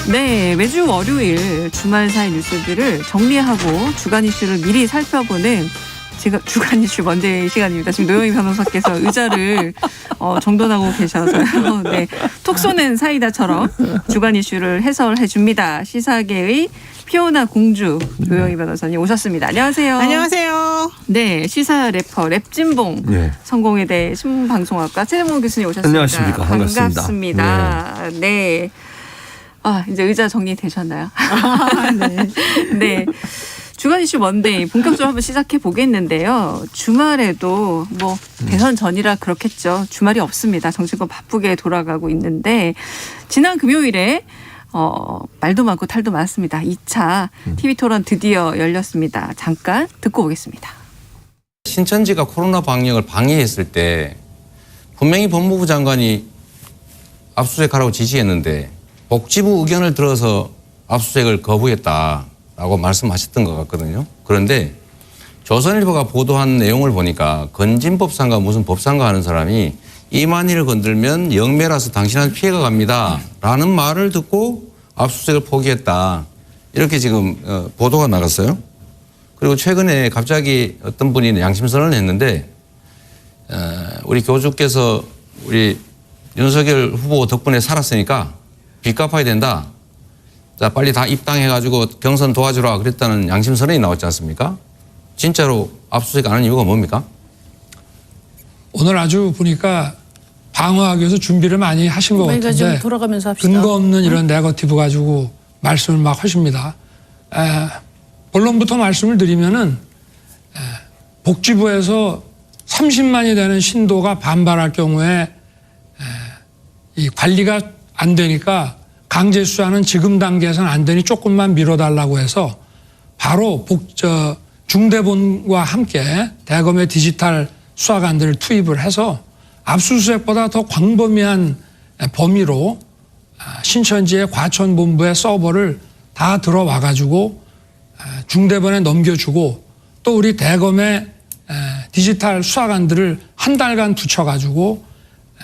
네, 매주 월요일 주말 사이 뉴스들을 정리하고 주간 이슈를 미리 살펴보는 주간 이슈 먼데이 시간입니다. 지금 노영희 변호사께서 의자를 정돈하고 계셔서요. 네, 톡 쏘는 사이다처럼 주간 이슈를 해설해 줍니다. 시사계의 피오나 공주 노영희 변호사님 오셨습니다. 안녕하세요. 안녕하세요. 네, 시사 래퍼 랩진봉 성공회대 신문방송학과 최정문 교수님 오셨습니다. 안녕하십니까. 반갑습니다. 네. 아, 이제 의자 정리되셨나요? 네. 네. 주간 이슈 먼데이 본격적으로 한번 시작해 보겠는데요. 주말에도 뭐 대선 전이라 그렇겠죠. 주말이 없습니다. 정치권 바쁘게 돌아가고 있는데 지난 금요일에 말도 많고 탈도 많았습니다. 2차 TV토론 드디어 열렸습니다. 잠깐 듣고 오겠습니다. 신천지가 코로나 방역을 방해했을 때 분명히 법무부 장관이 압수수색하라고 지시했는데 복지부 의견을 들어서 압수수색을 거부했다라고 말씀하셨던 것 같거든요. 그런데 조선일보가 보도한 내용을 보니까 건진법상과 무슨 법상과 하는 사람이 이만희를 건들면 영매라서 당신한테 피해가 갑니다 라는 말을 듣고 압수수색을 포기했다. 이렇게 지금 보도가 나갔어요. 그리고 최근에 갑자기 어떤 분이 양심선언을 했는데 우리 교주께서 우리 윤석열 후보 덕분에 살았으니까 빚 갚아야 된다. 자, 빨리 다 입당해가지고 경선 도와주라 그랬다는 양심선언이 나왔지 않습니까? 진짜로 압수수색 안 하는 이유가 뭡니까? 오늘 아주 보니까 방어하기 위해서 준비를 많이 하신 것 같은데 좀 돌아가면서 합시다. 근거 없는 이런 네거티브 가지고 말씀을 막 하십니다. 본론부터 말씀을 드리면은 복지부에서 30만이 되는 신도가 반발할 경우에 이 관리가 안 되니까 강제 수사는 지금 단계에서는 안 되니 조금만 미뤄달라고 해서 바로 중대본과 함께 대검의 디지털 수사관들을 투입을 해서 압수수색보다 더 광범위한 범위로 신천지의 과천본부의 서버를 다 들어와 가지고 중대본에 넘겨주고 또 우리 대검의 디지털 수사관들을 한 달간 붙여가지고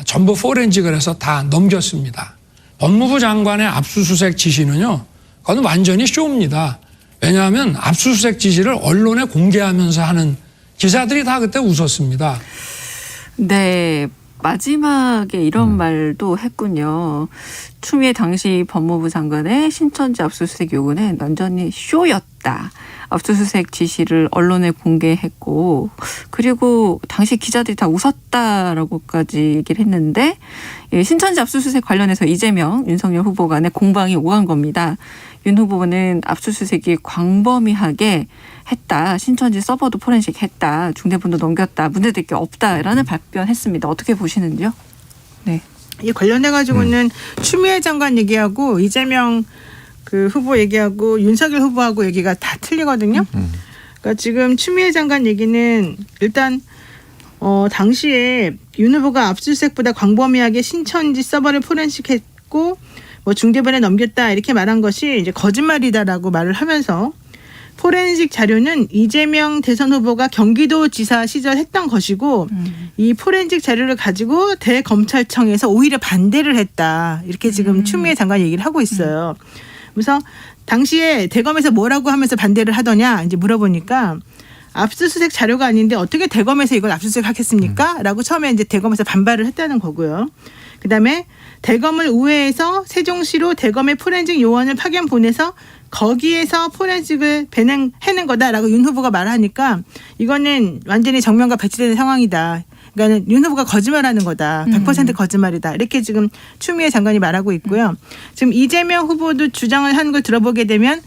전부 포렌식을 해서 다 넘겼습니다. 법무부 장관의 압수수색 지시는요, 그건 완전히 쇼입니다. 왜냐하면 압수수색 지시를 언론에 공개하면서 하는 기자들이 다 그때 웃었습니다. 네. 마지막에 이런 말도 했군요. 추미애 당시 법무부 장관의 신천지 압수수색 요구는 완전히 쇼였다. 압수수색 지시를 언론에 공개했고 그리고 당시 기자들이 다 웃었다라고까지 얘기를 했는데 신천지 압수수색 관련해서 이재명, 윤석열 후보 간의 공방이 오간 겁니다. 윤 후보는 압수수색이 광범위하게 했다. 신천지 서버도 포렌식 했다. 중대본도 넘겼다. 문제될 게 없다라는 발표했습니다. 어떻게 보시는지요? 네. 이 관련해 가지고는 추미애 장관 얘기하고 이재명 그 후보 얘기하고 윤석열 후보하고 얘기가 다 틀리거든요. 그러니까 지금 추미애 장관 얘기는 일단 당시에 윤 후보가 압수수색보다 광범위하게 신천지 서버를 포렌식했고 뭐 중대본에 넘겼다 이렇게 말한 것이 이제 거짓말이다라고 말을 하면서 포렌식 자료는 이재명 대선 후보가 경기도지사 시절 했던 것이고 이 포렌식 자료를 가지고 대검찰청에서 오히려 반대를 했다. 이렇게 지금 추미애 장관 얘기를 하고 있어요. 그래서 당시에 대검에서 뭐라고 하면서 반대를 하더냐 이제 물어보니까 압수수색 자료가 아닌데 어떻게 대검에서 이걸 압수수색하겠습니까? 라고 처음에 이제 대검에서 반발을 했다는 거고요. 그다음에 대검을 우회해서 세종시로 대검의 포렌식 요원을 파견 보내서 거기에서 포렌식을 해낸 거다라고 윤 후보가 말하니까 이거는 완전히 정면과 배치되는 상황이다. 그러니까 윤 후보가 거짓말하는 거다. 100% 거짓말이다. 이렇게 지금 추미애 장관이 말하고 있고요. 지금 이재명 후보도 주장을 하는 걸 들어보게 되면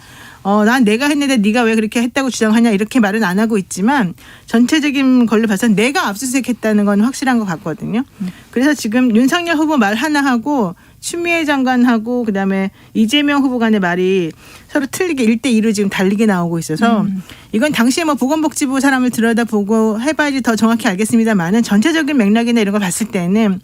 난 내가 했는데 네가 왜 그렇게 했다고 주장하냐 이렇게 말은 안 하고 있지만 전체적인 걸로 봐서는 내가 압수수색했다는 건 확실한 것 같거든요. 그래서 지금 윤석열 후보 말 하나 하고 추미애 장관하고 그다음에 이재명 후보 간의 말이 서로 틀리게 1대2로 지금 달리게 나오고 있어서 이건 당시에 뭐 보건복지부 사람을 들여다보고 해봐야지 더 정확히 알겠습니다만은 전체적인 맥락이나 이런 걸 봤을 때는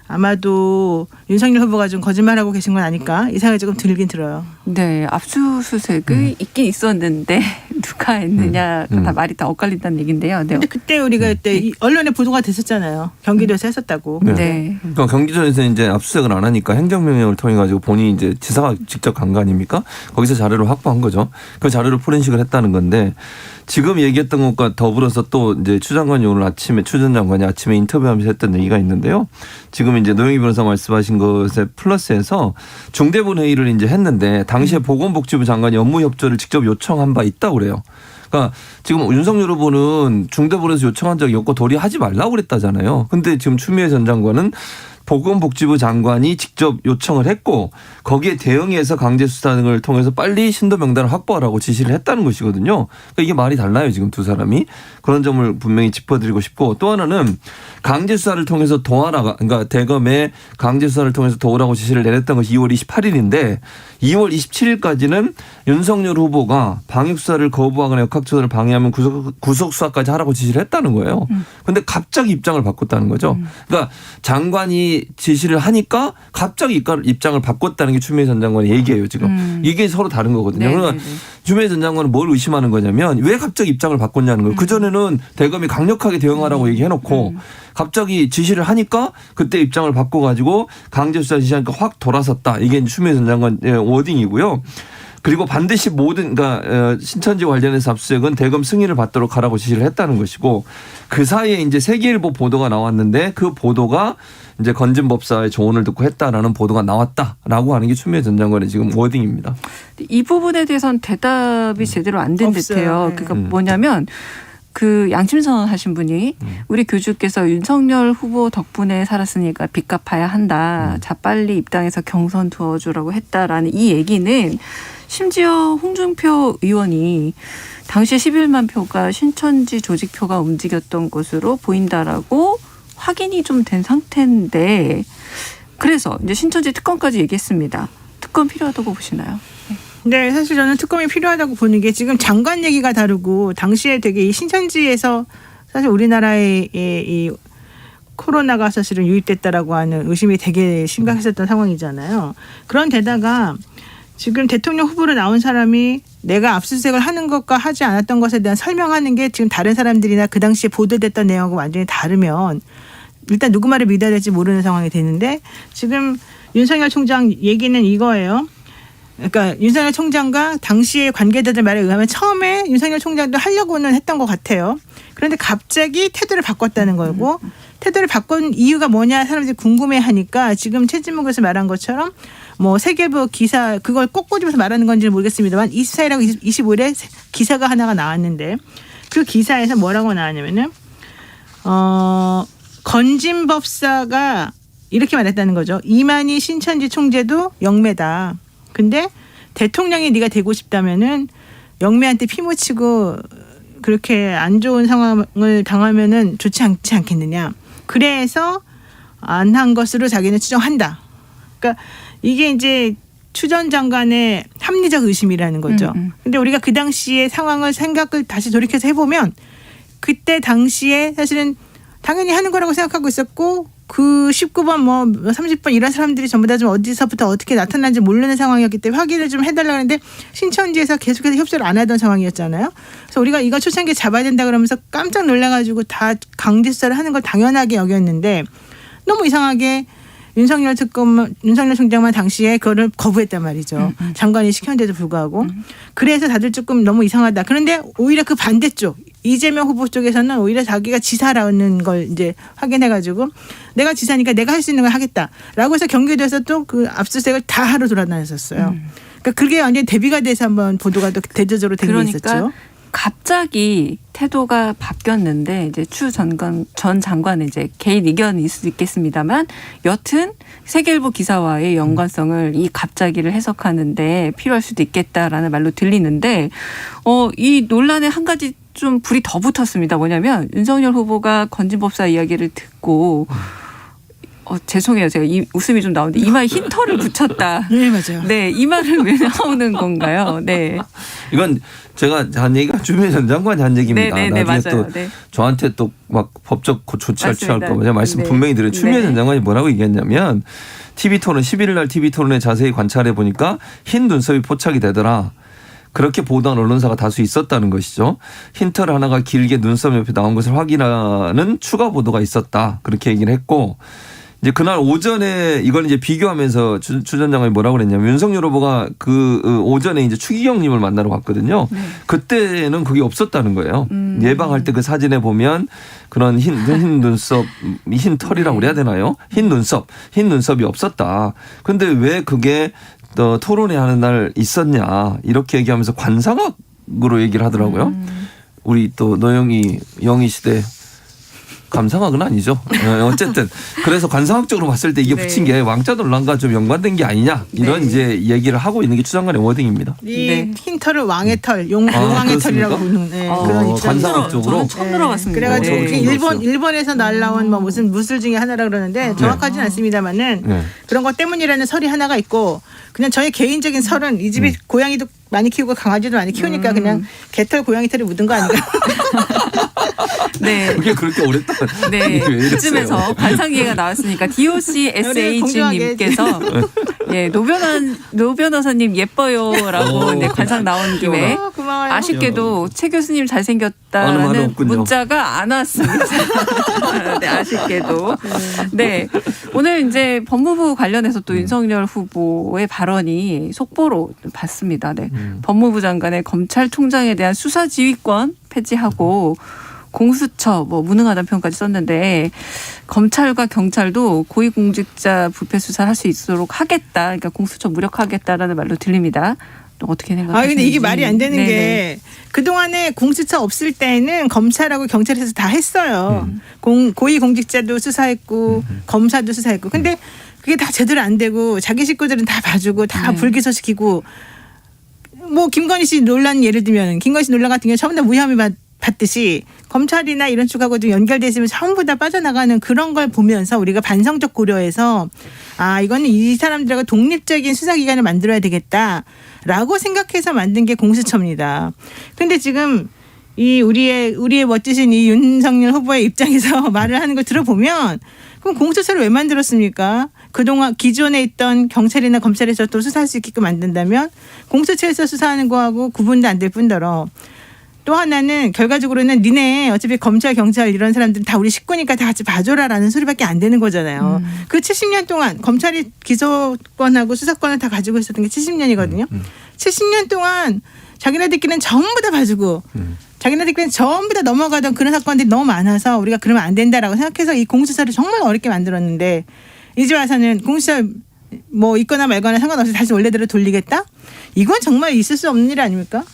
아마도 윤석열 후보가 좀 거짓말하고 계신 건 아닐까 이 생각이 조금 들긴 들어요. 네, 압수수색이 있긴 있었는데 누가 했느냐가 다 말이 다 엇갈린다는 얘기인데요. 네. 근데 그때 우리가 그때 이 언론에 보도가 됐었잖아요. 경기도에서 했었다고. 네. 그러니까 경기도에서 이제 압수수색을 안 하니까 행정명령을 통해 가지고 본인이 이제 지사가 직접 간 거 아닙니까? 거기서 자료를 확보한 거죠. 그 자료를 포렌식을 했다는 건데 지금 얘기했던 것과 더불어서 또 이제 추 장관이 오늘 아침에 추 전 장관이 아침에 인터뷰하면서 했던 얘기가 있는데요. 지금 이제 노영희 변호사 말씀하신 것에 플러스해서 중대본 회의를 이제 했는데 당시에 보건복지부 장관이 업무 협조를 직접 요청한 바 있다고 그래요. 그러니까 지금 윤석열 후보는 중대본에서 요청한 적이 없고 도리 하지 말라고 그랬다잖아요. 근데 지금 추미애 전 장관은 보건복지부 장관이 직접 요청을 했고 거기에 대응해서 강제수사 등을 통해서 빨리 신도 명단을 확보하라고 지시를 했다는 것이거든요. 그러니까 이게 말이 달라요. 지금 두 사람이. 그런 점을 분명히 짚어드리고 싶고 또 하나는 강제수사를 통해서 도와라. 그러니까 대검에 강제수사를 통해서 도우라고 지시를 내렸던 것이 2월 28일인데 2월 27일까지는 윤석열 후보가 방역수사를 거부하거나 역학조사를 방해하면 구속수사까지 하라고 지시를 했다는 거예요. 그런데 갑자기 입장을 바꿨다는 거죠. 그러니까 장관이 지시를 하니까 갑자기 입장을 바꿨다는 게 추미애 전 장관의 얘기예요. 지금. 이게 서로 다른 거거든요. 그러니까 추미애 전 장관은 뭘 의심하는 거냐면 왜 갑자기 입장을 바꿨냐는 거예요. 그전에는 대검이 강력하게 대응하라고 얘기해놓고 갑자기 지시를 하니까 그때 입장을 바꿔가지고 강제수사 지시하니까 확 돌아섰다. 이게 추미애 전 장관의 워딩이고요. 그리고 반드시 모든 그러니까 신천지 관련해서 압수수색은 대검 승인을 받도록 하라고 지시를 했다는 것이고 그 사이에 이제 세계일보 보도가 나왔는데 그 보도가 이제 건진법사의 조언을 듣고 했다라는 보도가 나왔다라고 하는 게 추미애 전 장관의 지금 워딩입니다. 이 부분에 대해서는 대답이 제대로 안 된 듯해요. 네. 그러니까 뭐냐면 그 양심선언 하신 분이 우리 교주께서 윤석열 후보 덕분에 살았으니까 빚 갚아야 한다. 자 빨리 입당해서 경선 도와주라고 했다라는 이 얘기는 심지어 홍준표 의원이 당시에 11만 표가 신천지 조직표가 움직였던 것으로 보인다라고 확인이 좀 된 상태인데 그래서 이제 신천지 특검까지 얘기했습니다. 특검 필요하다고 보시나요? 네, 사실 저는 특검이 필요하다고 보는 게 지금 장관 얘기가 다르고 당시에 되게 이 신천지에서 사실 우리나라의 이 코로나가 사실은 유입됐다라고 하는 의심이 되게 심각했었던 상황이잖아요. 그런 데다가 지금 대통령 후보로 나온 사람이 내가 압수수색을 하는 것과 하지 않았던 것에 대한 설명하는 게 지금 다른 사람들이나 그 당시에 보도됐던 내용하고 완전히 다르면 일단 누구 말을 믿어야 될지 모르는 상황이 되는데 지금 윤석열 총장 얘기는 이거예요. 그러니까 윤석열 총장과 당시의 관계자들 말에 의하면 처음에 윤석열 총장도 하려고는 했던 것 같아요. 그런데 갑자기 태도를 바꿨다는 거고 태도를 바꾼 이유가 뭐냐 사람들이 궁금해하니까 지금 최진묵에서 말한 것처럼 뭐 세계부 기사 그걸 꼭 꼬집어서 말하는 건지는 모르겠습니다만 24일하고 25일에 기사가 하나가 나왔는데 그 기사에서 뭐라고 나왔냐면은 건진법사가 이렇게 말했다는 거죠. 이만희 신천지 총재도 영매다. 근데 대통령이 네가 되고 싶다면은 영매한테 피 묻히고 그렇게 안 좋은 상황을 당하면은 좋지 않지 않겠느냐. 그래서 안 한 것으로 자기는 추정한다. 그러니까 이게 이제 추 전 장관의 합리적 의심이라는 거죠. 근데 우리가 그 당시의 상황을 생각을 다시 돌이켜서 해보면 그때 당시에 사실은 당연히 하는 거라고 생각하고 있었고 그 19번 뭐 30번 이런 사람들이 전부 다 좀 어디서부터 어떻게 나타난지 모르는 상황이었기 때문에 확인을 좀 해달라고 했는데 신천지에서 계속해서 협조를 안 하던 상황이었잖아요. 그래서 우리가 이거 초창기에 잡아야 된다 그러면서 깜짝 놀라가지고 다 강제수사를 하는 걸 당연하게 여겼는데 너무 이상하게 윤석열 총장만 당시에 그거를 거부했단 말이죠. 장관이 시켰는데도 불구하고. 그래서 다들 조금 너무 이상하다. 그런데 오히려 그 반대쪽 이재명 후보 쪽에서는 오히려 자기가 지사라는 걸 이제 확인해가지고 내가 지사니까 내가 할 수 있는 걸 하겠다라고 해서 경기도에서 또 그 압수수색을 다 하러 돌아다녔었어요. 그러니까 그게 완전히 대비가 돼서 한번 보도가 또 대조적으로 된 게 있었죠. 갑자기 태도가 바뀌었는데 이제 추 전 장관은 이제 개인 의견이 있을 수 있겠습니다만 여튼 세계일보 기사와의 연관성을 이 갑자기를 해석하는데 필요할 수도 있겠다라는 말로 들리는데 이 논란에 한 가지 좀 불이 더 붙었습니다. 뭐냐면 윤석열 후보가 건진법사 이야기를 듣고 죄송해요. 제가 웃음이 좀 나오는데 이마에 흰 털을 붙였다. 네, 맞아요. 네, 이 말은 왜 나오는 건가요? 네. 이건 제가 한 얘기가 추미애 전 장관이 한 얘기입니다. 네, 나중에 맞아요. 또 네. 저한테 또 막 법적 조치를 취할까 봐 제가 말씀 네. 분명히 드려요. 추미애 네. 전 장관이 뭐라고 얘기했냐면 TV토론 11일 날 TV토론에 자세히 관찰해 보니까 흰 눈썹이 포착이 되더라. 그렇게 보도한 언론사가 다수 있었다는 것이죠. 힌트를 하나가 길게 눈썹 옆에 나온 것을 확인하는 추가 보도가 있었다. 그렇게 얘기를 했고 이제 그날 오전에 이걸 이제 비교하면서 추 전 장관이 뭐라고 그랬냐면 윤석열 후보가 그 오전에 이제 추기경님을 만나러 갔거든요. 네. 그때는 그게 없었다는 거예요. 예방할 때 그 사진에 보면 그런 흰 눈썹, 흰 털이라고 그래야 되나요? 흰 눈썹이 없었다. 근데 왜 그게 토론회 하는 날 있었냐 이렇게 얘기하면서 관상학으로 얘기를 하더라고요. 우리 또 노영희 영희 시대 감상학은 아니죠. 어쨌든 그래서 관상학적으로 봤을 때 이게 네. 붙인 게 왕자 논란과 좀 연관된 게 아니냐 이런 네. 이제 얘기를 하고 있는 게 추 장관의 워딩입니다. 이 네. 흰 털을 왕의 털, 용왕의 털이라고 그렇습니까? 부르는 그런 입장이죠. 관상학적으로? 저는 처음 들어봤습니다. 그래가지고 네. 그게 일본에서 날라온 뭐 무슨 무술 중에 하나라 그러는데 정확하지는 않습니다만은 네. 그런 것 때문이라는 설이 하나가 있고 그냥 저의 개인적인 설은 이 집이 고양이도 많이 키우고 강아지도 많이 키우니까 그냥 개털 고양이 털이 묻은 거 아닌가? 네. 그게 그렇게 오랫동안 네, 이게 왜 이랬어요? 이쯤에서 관상기회가 나왔으니까 DOCSH님께서 예, 노 변호사님 예뻐요라고 네, 관상 나온 김에 고마워요. 아쉽게도 최 교수님 아는 말이 잘생겼다는 없군요. 문자가 안 왔습니다. 네, 아쉽게도. 네, 오늘 이제 법무부 관련해서 또 윤석열 후보의 발언이 속보로 봤습니다. 네, 법무부 장관의 검찰총장에 대한 수사 지휘권 폐지하고 공수처 뭐 무능하다는 표현까지 썼는데 검찰과 경찰도 고위공직자 부패 수사를 할 수 있도록 하겠다. 그러니까 공수처 무력화하겠다라는 말로 들립니다. 또 어떻게 생각하세요? 근데 이게 말이 안 되는 게 그동안에 공수처 없을 때는 검찰하고 경찰에서 다 했어요. 고위공직자도 수사했고 검사도 수사했고. 근데 그게 다 제대로 안 되고 자기 식구들은 다 봐주고 다 불기소시키고 뭐 김건희 씨 논란 예를 들면 김건희 씨 논란 같은 경우 전부 다 무혐의 받듯이 검찰이나 이런 쪽하고 좀 연결돼 있으면 전부 다 빠져나가는 그런 걸 보면서 우리가 반성적 고려해서 아 이거는 이 사람들하고 독립적인 수사기관을 만들어야 되겠다라고 생각해서 만든 게 공수처입니다. 그런데 지금 이 우리의 멋지신 이 윤석열 후보의 입장에서 말을 하는 걸 들어보면 그럼 공수처를 왜 만들었습니까? 그동안 기존에 있던 경찰이나 검찰에서 또 수사할 수 있게끔 만든다면 공수처에서 수사하는 거하고 구분도 안 될 뿐더러 또 하나는 결과적으로는 니네 어차피 검찰 경찰 이런 사람들은 다 우리 식구니까 다 같이 봐줘라라는 소리밖에 안 되는 거잖아요. 그 70년 동안 검찰이 기소권하고 수사권을 다 가지고 있었던 게 70년이거든요. 70년 동안 자기네들끼리는 전부 다 봐주고 자기네들끼리는 전부 다 넘어가던 그런 사건들이 너무 많아서 우리가 그러면 안 된다라고 생각해서 이 공수처를 정말 어렵게 만들었는데 이제 와서는 공수처 뭐 있거나 말거나 상관없이 다시 원래대로 돌리겠다? 이건 정말 있을 수 없는 일 아닙니까?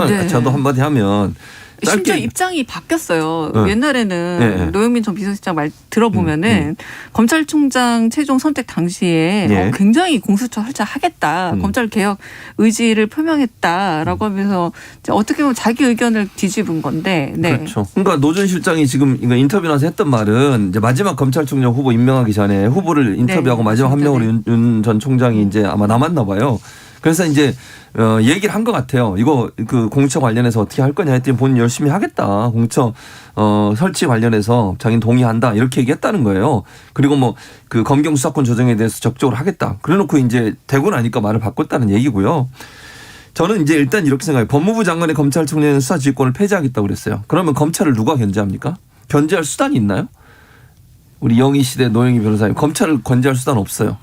네. 저도 한마디 하면 심지어 짧게 입장이 바뀌었어요. 네. 옛날에는 네. 노영민 전 비서실장 말 들어보면은 검찰총장 최종 선택 당시에 네. 굉장히 공수처 설치하겠다. 검찰 개혁 의지를 표명했다라고 하면서 이제 어떻게 보면 자기 의견을 뒤집은 건데. 네. 그렇죠. 그러니까 노 전 실장이 지금 이거 인터뷰 나서 했던 말은 이제 마지막 검찰총장 후보 임명하기 전에 후보를 인터뷰하고 네, 마지막 한 맞습니다. 명으로 윤 전 총장이 이제 아마 남았나 봐요. 그래서 이제 얘기를 한 것 같아요. 이거 그 공수처 관련해서 어떻게 할 거냐 했더니 본인 열심히 하겠다. 공수처 설치 관련해서 자기는 동의한다. 이렇게 얘기했다는 거예요. 그리고 뭐 그 검경 수사권 조정에 대해서 적극적으로 하겠다. 그래놓고 이제 되고 나니까 말을 바꿨다는 얘기고요. 저는 이제 일단 이렇게 생각해요. 법무부 장관의 검찰총장의 수사 지휘권을 폐지하겠다고 그랬어요. 그러면 검찰을 누가 견제합니까? 견제할 수단이 있나요? 우리 영희 시대 노영희 변호사님. 검찰을 견제할 수단 없어요.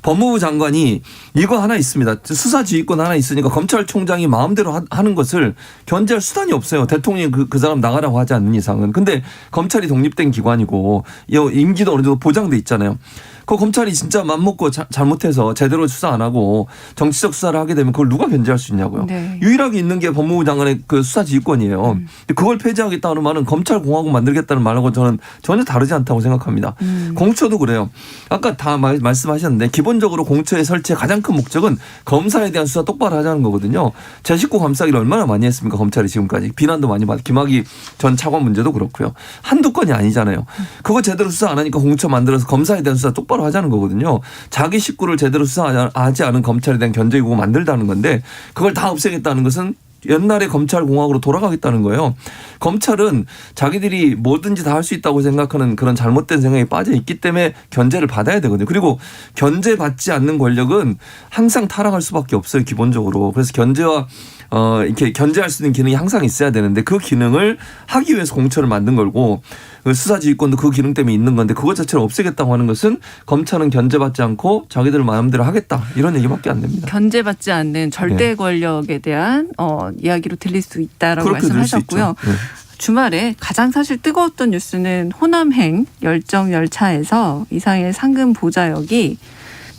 법무부 장관이 이거 하나 있습니다. 수사 지휘권 하나 있으니까 검찰총장이 마음대로 하는 것을 견제할 수단이 없어요. 대통령이 그 사람 나가라고 하지 않는 이상은. 근데 검찰이 독립된 기관이고 임기도 어느 정도 보장돼 있잖아요. 그 검찰이 진짜 맘먹고 잘못해서 제대로 수사 안 하고 정치적 수사를 하게 되면 그걸 누가 견제할 수 있냐고요. 네. 유일하게 있는 게 법무부 장관의 그 수사 지휘권이에요. 그걸 폐지하겠다는 말은 검찰공화국 만들겠다는 말하고 저는 전혀 다르지 않다고 생각합니다. 공처도 그래요. 아까 다 말씀하셨는데 기본적으로 공처의 설치의 가장 큰 목적은 검사에 대한 수사 똑바로 하자는 거거든요. 제 식구 감싸기를 얼마나 많이 했습니까? 검찰이 지금까지. 비난도 많이 받고 김학의 전 차관 문제도 그렇고요. 한두 건이 아니잖아요. 그거 제대로 수사 안 하니까 공처 만들어서 검사에 대한 수사 똑바로 하자는 거거든요. 자기 식구를 제대로 수사하지 않은 검찰에 대한 견제기구 만들다는 건데 그걸 다 없애겠다는 것은 옛날에 검찰공화국으로 돌아가겠다는 거예요. 검찰은 자기들이 뭐든지 다 할 수 있다고 생각하는 그런 잘못된 생각에 빠져 있기 때문에 견제를 받아야 되거든요. 그리고 견제받지 않는 권력은 항상 타락할 수밖에 없어요. 기본적으로. 그래서 견제와 이렇게 견제할 수 있는 기능이 항상 있어야 되는데 그 기능을 하기 위해서 공천을 만든 거고 수사지휘권도 그 기능 때문에 있는 건데 그것 자체를 없애겠다고 하는 것은 검찰은 견제받지 않고 자기들 마음대로 하겠다 이런 얘기밖에 안 됩니다. 견제받지 않는 절대 권력에 대한 이야기로 들릴 수 있다라고 말씀하셨고요. 주말에 가장 사실 뜨거웠던 뉴스는 호남행 열정 열차에서 이상일 상금 보좌역이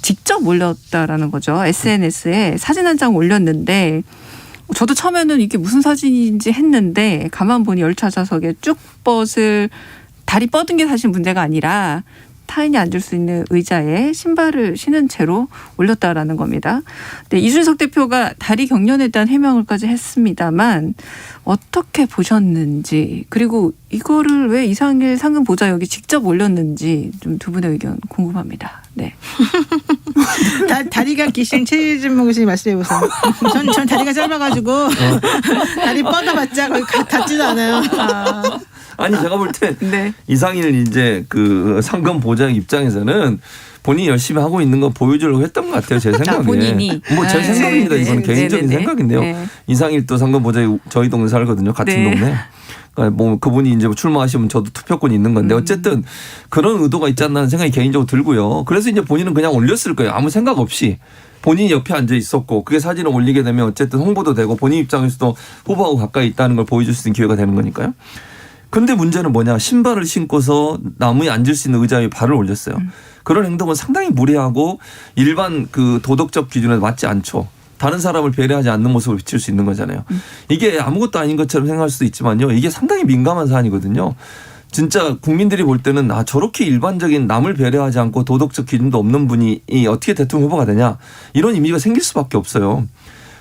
직접 올렸다라는 거죠. SNS에 사진 한 장 올렸는데 저도 처음에는 이게 무슨 사진인지 했는데 가만 보니 열차 좌석에 쭉 뻗을 다리 뻗은 게 사실 문제가 아니라 타인이 앉을 수 있는 의자에 신발을 신은 채로 올렸다라는 겁니다. 네, 이준석 대표가 다리 경련에 대한 해명을까지 했습니다만 어떻게 보셨는지 그리고 이거를 왜 이상일 상금 보좌역이 직접 올렸는지 좀 두 분의 의견 궁금합니다. 네. 다리가 기신 최진봉 교수님 말씀해 보세요. 전 다리가 짧아가지고 다리 뻗어봤자 거의 닿지도 않아요. 아니 제가 볼 때 네. 이상일 이제 그 상금 보좌역 입장에서는 본인이 열심히 하고 있는 거 보여주려고 했던 것 같아요. 제 생각에. 본인이. 뭐 제 생각입니다. 네, 이거는 네, 개인적인 네, 네, 생각인데요. 네. 이상일 또 상금 보좌역 저희 동네 살거든요. 같은 네. 동네. 그러니까 뭐 그분이 이제 출마하시면 저도 투표권이 있는 건데 어쨌든 그런 의도가 있지 않나 하는 생각이 개인적으로 들고요. 그래서 이제 본인은 그냥 올렸을 거예요. 아무 생각 없이. 본인이 옆에 앉아 있었고 그게 사진을 올리게 되면 어쨌든 홍보도 되고 본인 입장에서도 후보하고 가까이 있다는 걸 보여줄 수 있는 기회가 되는 거니까요. 근데 문제는 뭐냐. 신발을 신고서 나무에 앉을 수 있는 의자에 발을 올렸어요. 그런 행동은 상당히 무례하고 일반 그 도덕적 기준에 맞지 않죠. 다른 사람을 배려하지 않는 모습을 비칠 수 있는 거잖아요. 이게 아무것도 아닌 것처럼 생각할 수도 있지만요. 이게 상당히 민감한 사안이거든요. 진짜 국민들이 볼 때는 저렇게 일반적인 남을 배려하지 않고 도덕적 기준도 없는 분이 어떻게 대통령 후보가 되냐. 이런 이미지가 생길 수밖에 없어요.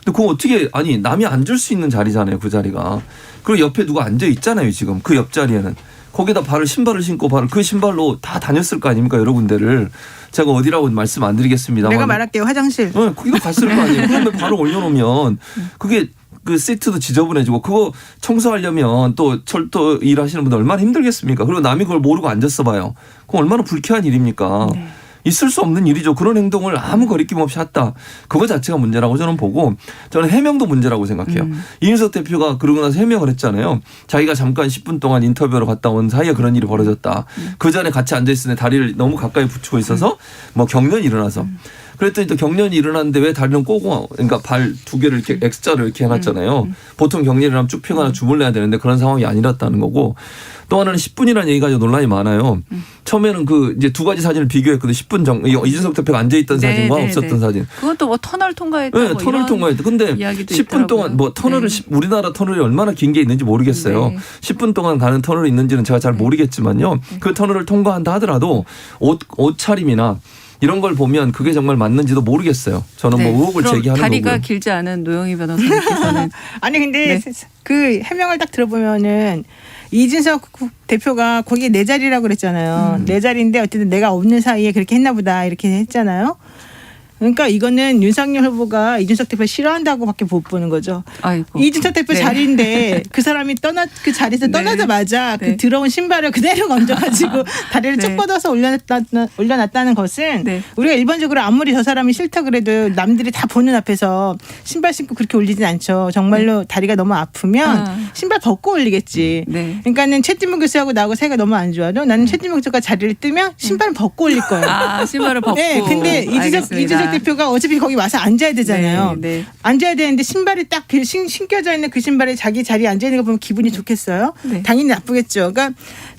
근데 그거 어떻게 남이 앉을 수 있는 자리잖아요. 그 자리가. 그리고 옆에 누가 앉아 있잖아요. 지금 그 옆자리에는. 거기다 신발을 신고 그 신발로 다 다녔을 거 아닙니까? 여러 군데를. 제가 어디라고 말씀 안 드리겠습니다만. 내가 말할게요. 화장실. 거기도 갔을 거 아니에요. 그런데 바로 올려놓으면 그게 그 시트도 지저분해지고 그거 청소하려면 또 철도 일하시는 분들 얼마나 힘들겠습니까? 그리고 남이 그걸 모르고 앉았어 봐요. 그럼 얼마나 불쾌한 일입니까? 네. 있을 수 없는 일이죠. 그런 행동을 아무 거리낌 없이 했다. 그거 자체가 문제라고 저는 보고 저는 해명도 문제라고 생각해요. 이준석 대표가 그러고 나서 해명을 했잖아요. 자기가 잠깐 10분 동안 인터뷰하러 갔다 온 사이에 그런 일이 벌어졌다. 그 전에 같이 앉아있을 때 다리를 너무 가까이 붙이고 있어서 뭐 경련이 일어나서. 그랬더니 또 경련이 일어났는데 왜 다리는 꼬고 그러니까 발 두 개를 이렇게 X자로 이렇게 해놨잖아요. 보통 경련이 일어나면 쭉 펴거나 주물러야 되는데 그런 상황이 아니었다는 거고 또 하나는 10분이라는 얘기가 논란이 많아요. 처음에는 그 이제 두 가지 사진을 비교했거든요. 10분 전 이준석 대표가 앉아있던 사진과 없었던 사진. 그것도 뭐 터널 통과했다. 네, 터널 통과했다. 근데 10분 동안 뭐 터널을 우리나라 터널이 얼마나 긴 게 있는지 모르겠어요. 네. 10분 동안 가는 터널이 있는지는 제가 잘 모르겠지만요. 그 터널을 통과한다 하더라도 옷차림이나 이런 걸 보면 그게 정말 맞는지도 모르겠어요. 저는 뭐 의혹을 제기하는 다리가 거고요. 길지 않은 노영희 변호사님께서는 아니 근데 그 해명을 딱 들어보면은 이준석 대표가 거기에 내 자리라고 그랬잖아요. 내 자리인데 어쨌든 내가 없는 사이에 그렇게 했나 보다 이렇게 했잖아요. 그러니까 이거는 윤석열 후보가 이준석 대표 싫어한다고밖에 못 보는 거죠. 아이고. 이준석 대표 네. 자리인데 그 사람이 그 자리에서 네. 떠나자마자 네. 그 들어온 신발을 그대로 얹어가지고 다리를 네. 쭉 뻗어서 올려놨다는 것은 네. 우리가 일반적으로 아무리 저 사람이 싫다 그래도 남들이 다 보는 앞에서 신발 신고 그렇게 올리진 않죠. 정말로 다리가 너무 아프면 신발 벗고 올리겠지. 네. 그러니까는 최진봉 교수하고 나하고 사이가 너무 안 좋아도 나는 최진봉 교수가 자리를 뜨면 신발을 벗고 올릴 거예요. 신발을 벗고. 네, 근데 이준석 대표가 어차피 거기 와서 앉아야 되잖아요. 네, 네. 앉아야 되는데 신발이 딱 신겨져 있는 그 신발에 자기 자리에 앉아 있는 거 보면 기분이 좋겠어요? 네. 당연히 나쁘겠죠. 그러니까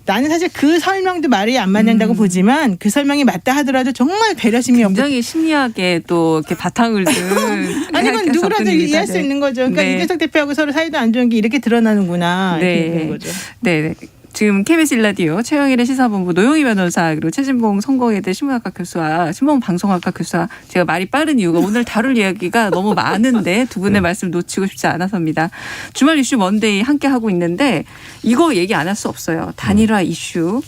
나는 사실 그 설명도 말이 안 맞는다고 보지만 그 설명이 맞다 하더라도 정말 배려심이 없고 굉장히 심리하게 또 이렇게 바탕을 둔. 아니 이건 누구라도 이해할 수 있는 거죠. 그러니까 네. 이준석 대표하고 서로 사이도 안 좋은 게 이렇게 드러나는구나 이렇게 네. 되는 거죠. 네. 지금 KBS 일라디오 최영일의 시사본부 노영희 변호사 그리고 최진봉 선거예대 신문학과 교수와 신문방송학과 교수와 제가 말이 빠른 이유가 오늘 다룰 이야기가 너무 많은데 두 분의 말씀 놓치고 싶지 않아서입니다. 주말 이슈 먼데이 함께 하고 있는데 이거 얘기 안 할 수 없어요. 단일화 이슈.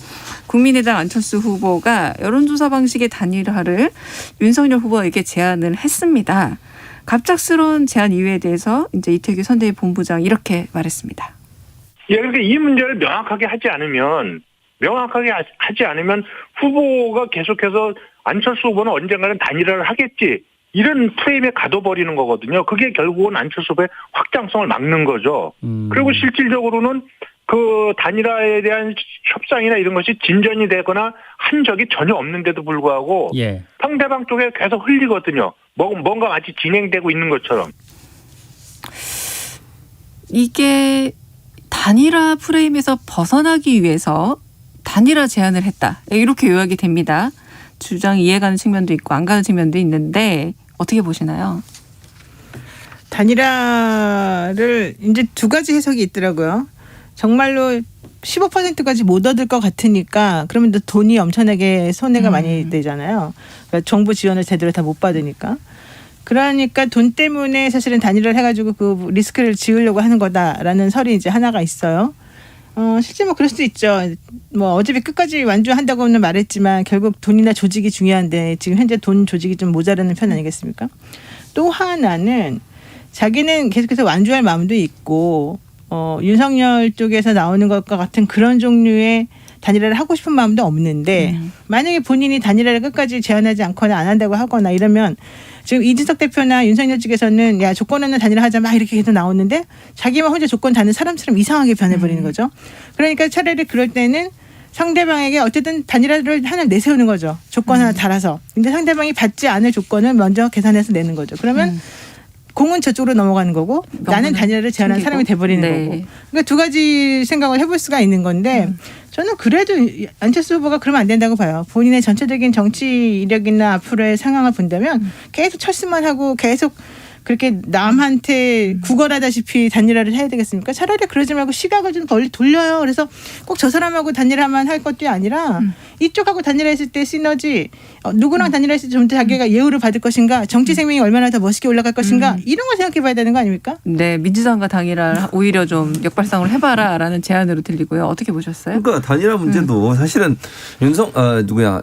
국민의당 안철수 후보가 여론조사 방식의 단일화를 윤석열 후보에게 제안을 했습니다. 갑작스러운 제안 이유에 대해서 이제 이태규 선대위 본부장 이렇게 말했습니다. 예, 그러니까 이 문제를 명확하게 하지 않으면 후보가 계속해서 안철수 후보는 언젠가는 단일화를 하겠지. 이런 프레임에 가둬버리는 거거든요. 그게 결국은 안철수 후보의 확장성을 막는 거죠. 그리고 실질적으로는 그 단일화에 대한 협상이나 이런 것이 진전이 되거나 한 적이 전혀 없는데도 불구하고 예. 상대방 쪽에 계속 흘리거든요. 뭔가 마치 진행되고 있는 것처럼. 이게 단일화 프레임에서 벗어나기 위해서 단일화 제안을 했다. 이렇게 요약이 됩니다. 주장이 이해가는 측면도 있고 안 가는 측면도 있는데 어떻게 보시나요? 단일화를 이제 두 가지 해석이 있더라고요. 정말로 15%까지 못 얻을 것 같으니까 그러면 또 돈이 엄청나게 손해가 많이 되잖아요. 그러니까 정부 지원을 제대로 다 못 받으니까. 그러니까 돈 때문에 사실은 단일화를 해가지고 그 리스크를 지으려고 하는 거다라는 설이 이제 하나가 있어요. 실제 뭐 그럴 수도 있죠. 뭐 어차피 끝까지 완주한다고는 말했지만 결국 돈이나 조직이 중요한데 지금 현재 돈 조직이 좀 모자라는 편 아니겠습니까? 또 하나는 자기는 계속해서 완주할 마음도 있고 윤석열 쪽에서 나오는 것과 같은 그런 종류의 단일화를 하고 싶은 마음도 없는데 만약에 본인이 단일화를 끝까지 제안하지 않거나 안 한다고 하거나 이러면 지금 이준석 대표나 윤석열 측에서는 야 조건 없는 단일화하자 막 이렇게 계속 나오는데 자기만 혼자 조건 다는 사람처럼 이상하게 변해버리는 거죠. 그러니까 차라리 그럴 때는 상대방에게 어쨌든 단일화를 하나 내세우는 거죠. 조건 하나 달아서. 근데 상대방이 받지 않을 조건을 먼저 계산해서 내는 거죠. 그러면 공은 저쪽으로 넘어가는 거고 나는 단일화를 제안한 숨기고. 사람이 돼버리는 네. 거고. 그러니까 두 가지 생각을 해볼 수가 있는 건데 저는 그래도 안철수 후보가 그러면 안 된다고 봐요. 본인의 전체적인 정치 이력이나 앞으로의 상황을 본다면 계속 철수만 하고 계속 그렇게 남한테 구걸하다시피 단일화를 해야 되겠습니까? 차라리 그러지 말고 시각을 좀 멀리 돌려요. 그래서 꼭 저 사람하고 단일화만 할 것도 아니라 이쪽하고 단일화했을 때 시너지 누구랑 단일화했을 때 좀 더 자기가 예우를 받을 것인가 정치 생명이 얼마나 더 멋있게 올라갈 것인가 이런 걸 생각해 봐야 되는 거 아닙니까? 네, 민주당과 당이라 오히려 좀 역발상을 해봐라라는 제안으로 들리고요. 어떻게 보셨어요? 그러니까 단일화 문제도 사실은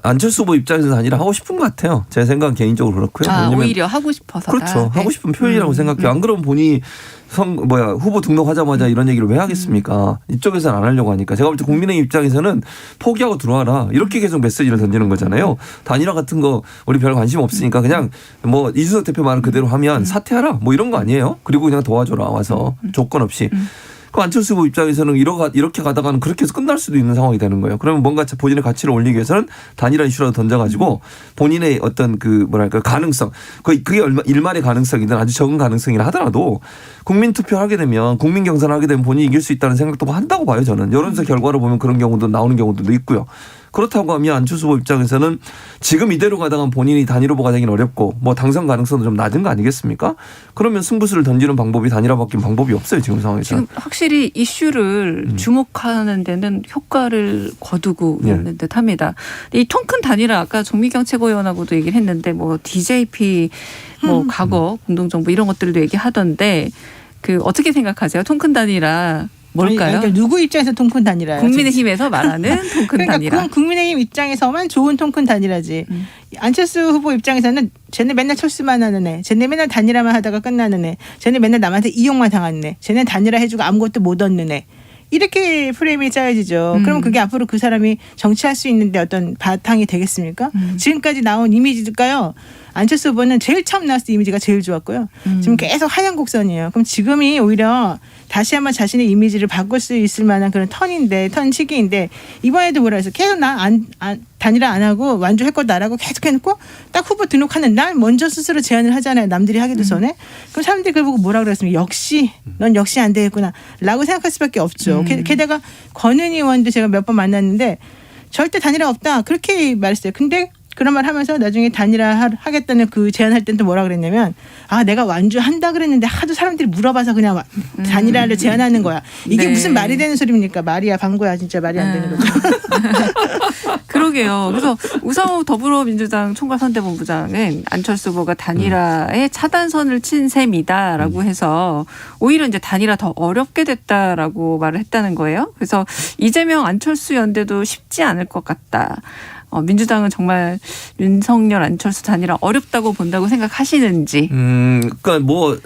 안철수 후보 입장에서 단일화 하고 싶은 것 같아요. 제 생각은 개인적으로 그렇고요. 아, 왜냐면 오히려 하고 싶어서. 그렇죠. 하고 싶은 표현이라고 생각해요. 안 그러면 본인이 후보 등록하자마자 이런 얘기를 왜 하겠습니까? 이쪽에서는 안 하려고 하니까. 제가 볼 때 국민의힘 입장에서는 포기하고 들어와라. 이렇게 계속 메시지를 던지는 거잖아요. 단일화 같은 거 우리 별 관심 없으니까 그냥 뭐 이준석 대표 말을 그대로 하면 사퇴하라. 뭐 이런 거 아니에요? 그리고 그냥 도와줘라 와서 조건 없이. 그 안철수 후보 입장에서는 이렇게 가다가는 그렇게 해서 끝날 수도 있는 상황이 되는 거예요. 그러면 뭔가 본인의 가치를 올리기 위해서는 단일화 이슈라도 던져가지고 본인의 어떤 가능성, 그게 일말의 가능성이든 아주 적은 가능성이라 하더라도 국민 투표를 하게 되면 국민 경선을 하게 되면 본인이 이길 수 있다는 생각도 한다고 봐요. 저는 여론조사 결과로 보면 그런 경우도 나오는 경우도 있고요. 그렇다고 하면 안철수 후보 입장에서는 지금 이대로 가다가 본인이 단일 후보가 되긴 어렵고 뭐 당선 가능성도 좀 낮은 거 아니겠습니까? 그러면 승부수를 던지는 방법이 단일화밖에 방법이 없어요. 지금 상황에서. 지금 확실히 이슈를 주목하는 데는 효과를 거두고 있는 듯합니다. 이 통 큰 단일화 아까 정미경 최고위원하고도 얘기를 했는데 뭐 DJP 뭐 과거 공동정부 이런 것들도 얘기하던데 어떻게 생각하세요? 통 큰 단일화 뭘까요? 그러니까 누구 입장에서 통큰 단일화예요? 국민의힘에서 말하는 통 큰 그러니까 단일화. 그건 국민의힘 입장에서만 좋은 통큰 단일화지. 안철수 후보 입장에서는 쟤네 맨날 철수만 하는 애, 쟤네 맨날 단일화만 하다가 끝나는 애, 쟤네 맨날 남한테 이용만 당하는 애, 쟤네 단일화 해주고 아무것도 못 얻는 애. 이렇게 프레임이 짜여지죠. 그러면 그게 앞으로 그 사람이 정치할 수 있는데 어떤 바탕이 되겠습니까? 지금까지 나온 이미지일까요? 안철수 후보는 제일 처음 나왔을 때 이미지가 제일 좋았고요. 지금 계속 하향 곡선이에요. 그럼 지금이 오히려 다시 한번 자신의 이미지를 바꿀 수 있을 만한 그런 턴 시기인데 이번에도 뭐라 해서 계속 단일화 안 하고 완주할 거다라고 계속 해놓고 딱 후보 등록하는 날 먼저 스스로 제안을 하잖아요. 남들이 하기도 전에. 그럼 사람들이 그걸 보고 뭐라 그랬습니까? 넌 역시 안 되겠구나 라고 생각할 수밖에 없죠. 게다가 권은희 의원도 제가 몇 번 만났는데 절대 단일화 없다 그렇게 말했어요. 근데 그런 말 하면서 나중에 단일화 하겠다는 그 제안할 때는 또 뭐라 그랬냐면 내가 완주한다 그랬는데 하도 사람들이 물어봐서 그냥 단일화를 제안하는 거야. 이게 네. 무슨 말이 되는 소리입니까? 말이야 방구야 진짜 말이 안 되는 거죠. 그러게요. 그래서 우상호 더불어민주당 총괄선대본부장은 안철수 후보가 단일화에 차단선을 친 셈이다라고 해서 오히려 이제 단일화 더 어렵게 됐다라고 말을 했다는 거예요. 그래서 이재명 안철수 연대도 쉽지 않을 것 같다. 민주당은 정말 윤석열 안철수 단일화 어렵다고 본다고 생각하시는지. 그러니까 뭐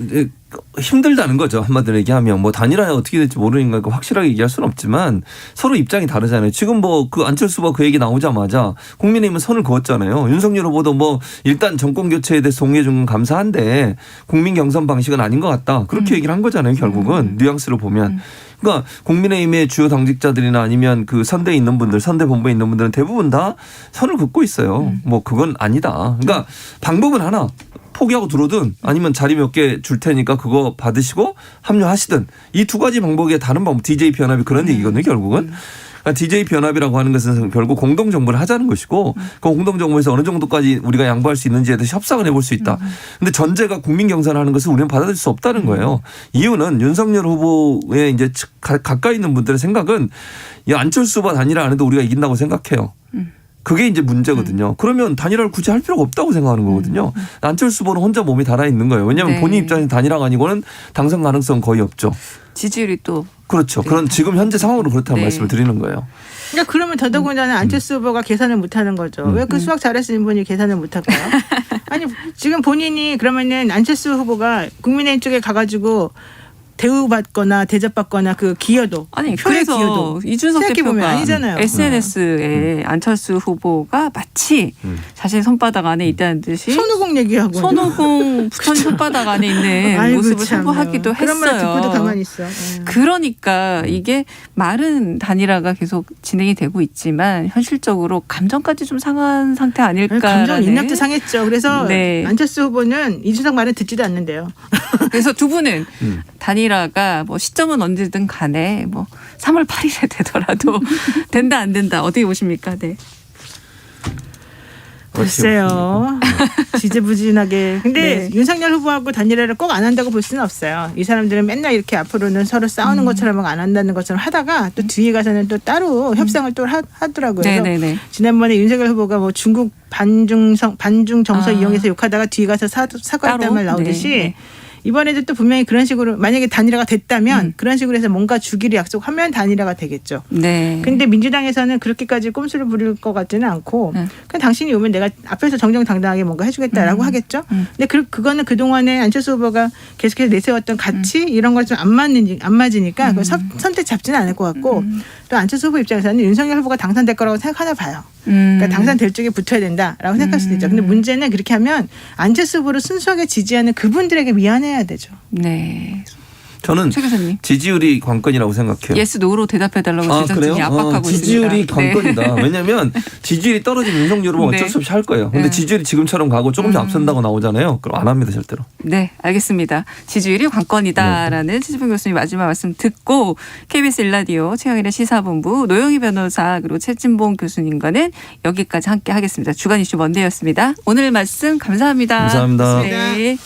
힘들다는 거죠. 한마디로 얘기하면 뭐 단일화에 어떻게 될지 모르니까 확실하게 얘기할 수는 없지만 서로 입장이 다르잖아요. 지금 뭐 그 안철수 후보 그 얘기 나오자마자 국민의힘은 선을 그었잖아요. 윤석열 후보도 뭐 일단 정권 교체에 대해서 동의해 준 건 감사한데 국민 경선 방식은 아닌 것 같다. 그렇게 얘기를 한 거잖아요. 결국은 뉘앙스로 보면. 그러니까 국민의힘의 주요 당직자들이나 아니면 그 선대에 있는 분들, 선대 본부에 있는 분들은 대부분 다 선을 긋고 있어요. 뭐 그건 아니다. 그러니까 방법은 하나. 포기하고 들어오든 아니면 자리 몇 개 줄 테니까 그거 받으시고 합류하시든 이 두 가지 방법의 다른 방법 DJP 연합이 그런 얘기거든요. 결국은. 그러니까 DJP 연합이라고 하는 것은 결국 공동정부를 하자는 것이고 그 공동정부에서 어느 정도까지 우리가 양보할 수 있는지에 대해서 협상을 해볼 수 있다. 근데 전제가 국민 경선을 하는 것을 우리는 받아들일 수 없다는 거예요. 이유는 윤석열 후보의 이제 가까이 있는 분들의 생각은 이 안철수 후보 단일화 안 해도 우리가 이긴다고 생각해요. 그게 이제 문제거든요. 그러면 단일화를 굳이 할 필요가 없다고 생각하는 거거든요. 안철수 후보는 혼자 몸이 달아 있는 거예요. 왜냐하면 네. 본인 입장에서 단일화가 아니고는 당선 가능성 거의 없죠. 지지율이 또. 그렇죠. 네. 그런 지금 현재 상황으로 그렇다는 네. 말씀을 드리는 거예요. 그러니까 그러면 더더군다나 안철수 후보가 계산을 못하는 거죠. 왜 그 수학 잘하시는 분이 계산을 못할까요? 아니 지금 본인이 그러면은 안철수 후보가 국민의힘 쪽에 가가지고 대우받거나 대접받거나 그 기여도 아니 표의 그래서 기여도 이준석 생각해보면 대표가 아니잖아요. SNS에 안철수 후보가 마치 자신의 손바닥 안에 있다는 듯이 손오공 얘기하고 손오공 부처님 손바닥 안에 있는 아이고, 모습을 참나. 선보하기도 그런 말 했어요. 듣고도 가만히 있어. 그러니까 이게 말은 단일화가 계속 진행이 되고 있지만 현실적으로 감정까지 좀 상한 상태 아닐까. 감정 인납도 상했죠. 그래서 네. 안철수 후보는 이준석 말은 듣지도 않는데요. 그래서 두 분은 단일화가 뭐 시점은 언제든 간에 뭐 3월 8일에 되더라도 된다 안 된다 어떻게 보십니까? 네. 글쎄요. 지지부진하게. 근데 네. 윤석열 후보하고 단일화를 꼭 안 한다고 볼 수는 없어요. 이 사람들은 맨날 이렇게 앞으로는 서로 싸우는 것처럼 안 한다는 것처럼 하다가 또 뒤에 가서는 또 따로 협상을 또 하더라고요. 그래서 네네네. 지난번에 윤석열 후보가 뭐 중국 반중 정서 이용해서 욕하다가 뒤에 가서 사과했다는 따로? 말 나오듯이 네. 이번에도 또 분명히 그런 식으로 만약에 단일화가 됐다면 그런 식으로 해서 뭔가 주기를 약속하면 단일화가 되겠죠. 네. 근데 민주당에서는 그렇게까지 꼼수를 부릴 것 같지는 않고 그냥 당신이 오면 내가 앞에서 정정당당하게 뭔가 해주겠다라고 하겠죠. 근데 그거는 그동안에 안철수 후보가 계속해서 내세웠던 가치 이런 걸 좀 안 맞으니까 그걸 선택 잡지는 않을 것 같고 또 안철수 후보 입장에서는 윤석열 후보가 당선될 거라고 생각하나 봐요. 그러니까 당선될 쪽에 붙어야 된다라고 생각할 수도 있죠. 근데 문제는 그렇게 하면 안철수 후보를 순수하게 지지하는 그분들에게 미안해야 되죠. 네. 저는 최 교수님. 지지율이 관건이라고 생각해요. 예스 노로 대답해달라고 제작진이 압박하고 지지율이 있습니다. 관건이다. 네. 왜냐하면 지지율이 떨어지면 윤석열 후보 네. 어쩔 수 없이 할 거예요. 근데 네. 지지율이 지금처럼 가고 조금씩 앞선다고 나오잖아요. 그럼 안 합니다 절대로. 네, 알겠습니다. 지지율이 관건이다라는 최지봉 교수님 마지막 말씀 듣고 KBS 일라디오 최영일의 시사본부 노영희 변호사 그리고 최진봉 교수님과는 여기까지 함께 하겠습니다. 주간 이슈 먼데이였습니다. 오늘 말씀 감사합니다. 감사합니다. 네.